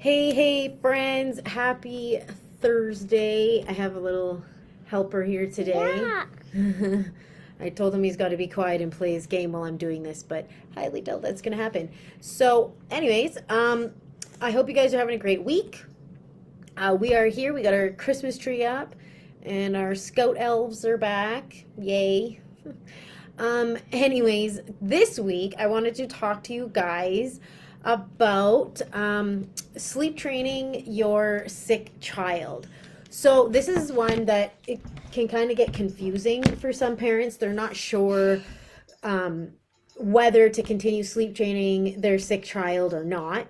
Hey, friends. Happy Thursday. I have a little helper here today. Yeah. I told him he's got to be quiet and play his game while I'm doing this, but highly doubt that's going to happen. So, anyways, I hope you guys are having a great week. We are here. We got our Christmas tree up, and our scout elves are back. Yay. Anyways, this week I wanted to talk to you guys about sleep training your sick child. So this is one that it can kind of get confusing for some parents. They're not sure um, whether to continue sleep training their sick child or not.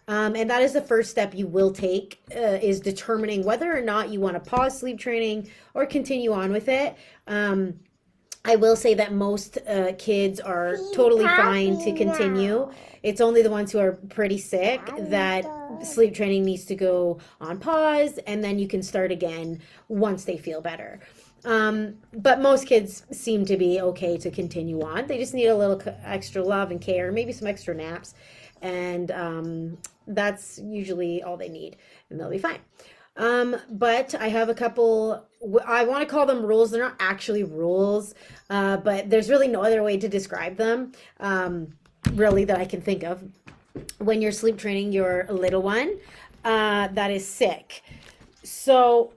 And that is the first step you will take is determining whether or not you want to pause sleep training or continue on with it. I will say that most kids are totally fine to Happy continue. now. It's only the ones who are pretty sick that sleep training needs to go on pause, and then you can start again once they feel better. But most kids seem to be okay to continue on. They just need a little extra love and care, maybe some extra naps, and that's usually all they need, and they'll be fine. But I have a couple, I want to call them rules. They're not actually rules, but there's really no other way to describe them, really, that I can think of when you're sleep training your little one that is sick. So,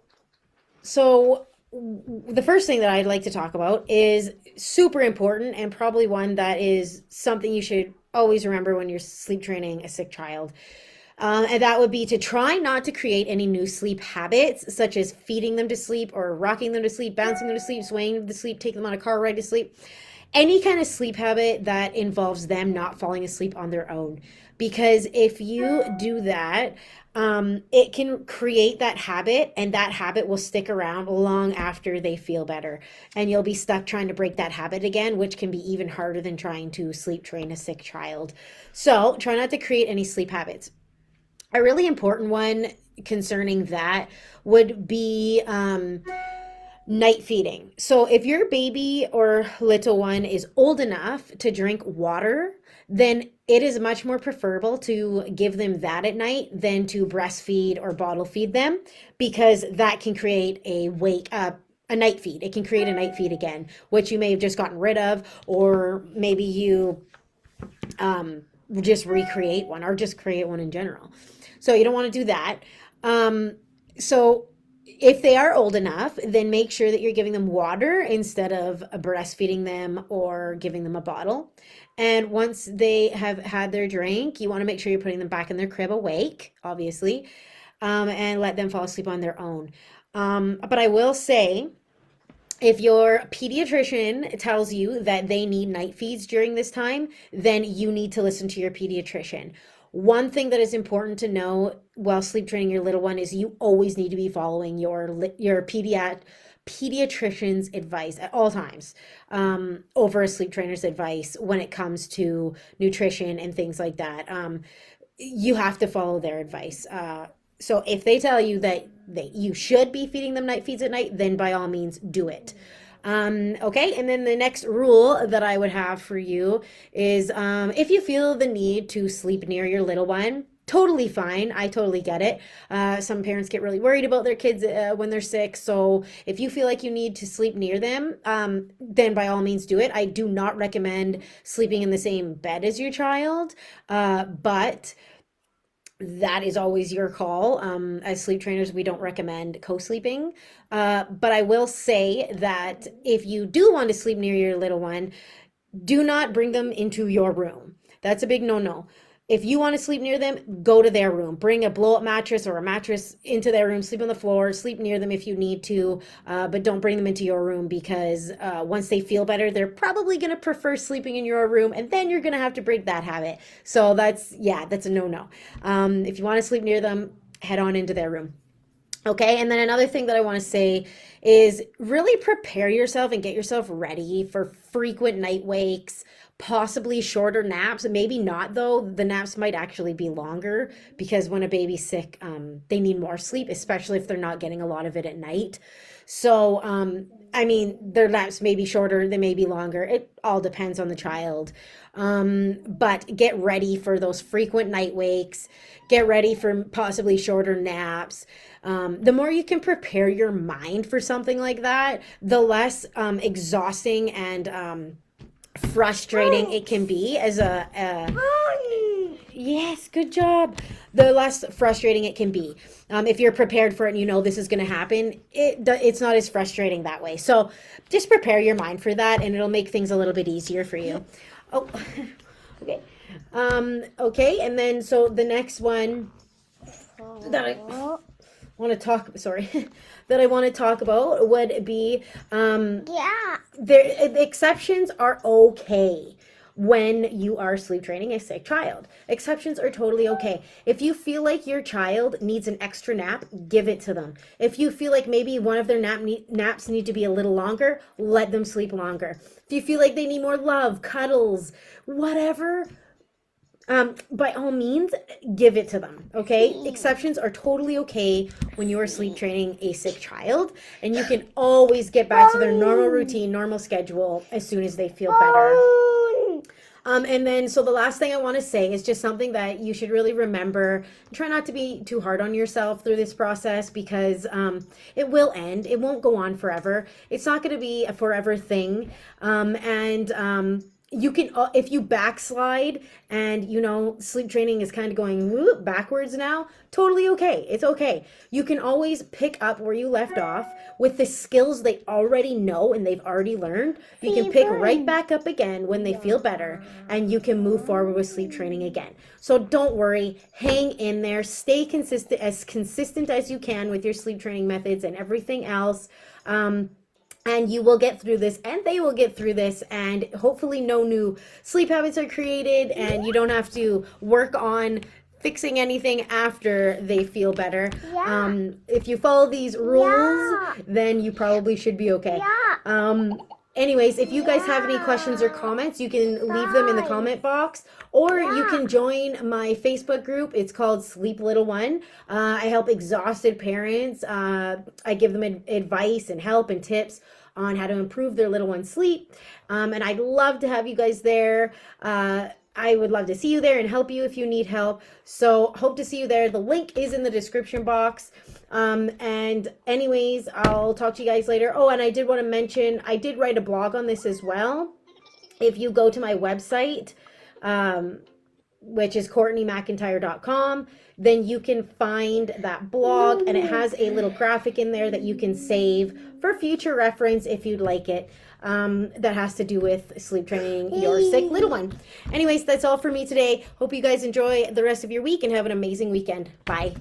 so the first thing that I'd like to talk about is super important and probably one that is something you should always remember when you're sleep training a sick child. And that would be to try not to create any new sleep habits, such as feeding them to sleep or rocking them to sleep, bouncing them to sleep, swaying them to sleep, taking them on a car ride to sleep. Any kind of sleep habit that involves them not falling asleep on their own. Because if you do that, it can create that habit, and that habit will stick around long after they feel better. And you'll be stuck trying to break that habit again, which can be even harder than trying to sleep train a sick child. So try not to create any sleep habits. A really important one concerning that would be night feeding. So if your baby or little one is old enough to drink water, then it is much more preferable to give them that at night than to breastfeed or bottle feed them, because that can create a night feed. It can create a night feed again, which you may have just gotten rid of, or maybe you um, just recreate one or just create one in general. So you don't want to do that. So if they are old enough, then make sure that you're giving them water instead of breastfeeding them or giving them a bottle. And once they have had their drink, you want to make sure you're putting them back in their crib awake, obviously, and let them fall asleep on their own. But I will say, if your pediatrician tells you that they need night feeds during this time, then you need to listen to your pediatrician. One thing that is important to know while sleep training your little one is you always need to be following your pediatrician's advice at all times, over a sleep trainer's advice when it comes to nutrition and things like that. You have to follow their advice. So if they tell you that you should be feeding them night feeds at night, then by all means do it. Okay, and then the next rule that I would have for you is, if you feel the need to sleep near your little one, totally fine. I totally get it. Some parents get really worried about their kids when they're sick. So if you feel like you need to sleep near them, then by all means do it. I do not recommend sleeping in the same bed as your child, but that is always your call. As sleep trainers, we don't recommend co-sleeping. But I will say that if you do want to sleep near your little one, do not bring them into your room. That's a big no-no. If you want to sleep near them, go to their room. Bring a blow-up mattress or a mattress into their room. Sleep on the floor. Sleep near them if you need to, but don't bring them into your room, because once they feel better, they're probably going to prefer sleeping in your room, and then you're going to have to break that habit. So that's a no-no. If you want to sleep near them, head on into their room. Okay, and then another thing that I want to say is really prepare yourself and get yourself ready for frequent night wakes, possibly shorter naps. Maybe not, though. The naps might actually be longer, because when a baby's sick, they need more sleep, especially if they're not getting a lot of it at night. So I mean, their naps may be shorter, they may be longer. It all depends on the child. But get ready for those frequent night wakes. Get ready for possibly shorter naps. The more you can prepare your mind for something like that, the less exhausting and frustrating it can be as a yes, good job. The less frustrating it can be. If you're prepared for it and you know this is going to happen, it's not as frustrating that way. So just prepare your mind for that and it'll make things a little bit easier for you. Oh, okay. Okay, and then so the next one that I want to talk, sorry, that I want to talk about would be the exceptions are okay when you are sleep training a sick child. Exceptions are totally okay. If you feel like your child needs an extra nap, give it to them. If you feel like maybe one of their naps need to be a little longer, let them sleep longer. If you feel like they need more love, cuddles, whatever, by all means, give it to them, okay? Exceptions are totally okay when you are sleep training a sick child, and you can always get back to their normal routine, normal schedule as soon as they feel better. And then, so the last thing I want to say is just something that you should really remember. Try not to be too hard on yourself through this process because it will end. It won't go on forever. It's not going to be a forever thing. You can, if you backslide and, you know, sleep training is kind of going backwards now, totally okay. It's okay. You can always pick up where you left off with the skills they already know and they've already learned. You can pick right back up again when they feel better and you can move forward with sleep training again. So don't worry, hang in there, stay consistent as you can with your sleep training methods and everything else. And you will get through this and they will get through this and hopefully no new sleep habits are created and you don't have to work on fixing anything after they feel better. If you follow these rules, then you probably should be okay. Anyways, if you guys have any questions or comments, you can leave them in the comment box or you can join my Facebook group. It's called Sleep Little One. I help exhausted parents. I give them advice and help and tips on how to improve their little one's sleep. And I'd love to have you guys there. I would love to see you there and help you if you need help. So hope to see you there. The link is in the description box. And anyways, I'll talk to you guys later. Oh, and I did want to mention, I did write a blog on this as well. If you go to my website, which is CourtneyMcIntyre.com, then you can find that blog and it has a little graphic in there that you can save for future reference if you'd like it. That has to do with sleep training your sick little one. Anyways, that's all for me today. Hope you guys enjoy the rest of your week and have an amazing weekend. Bye.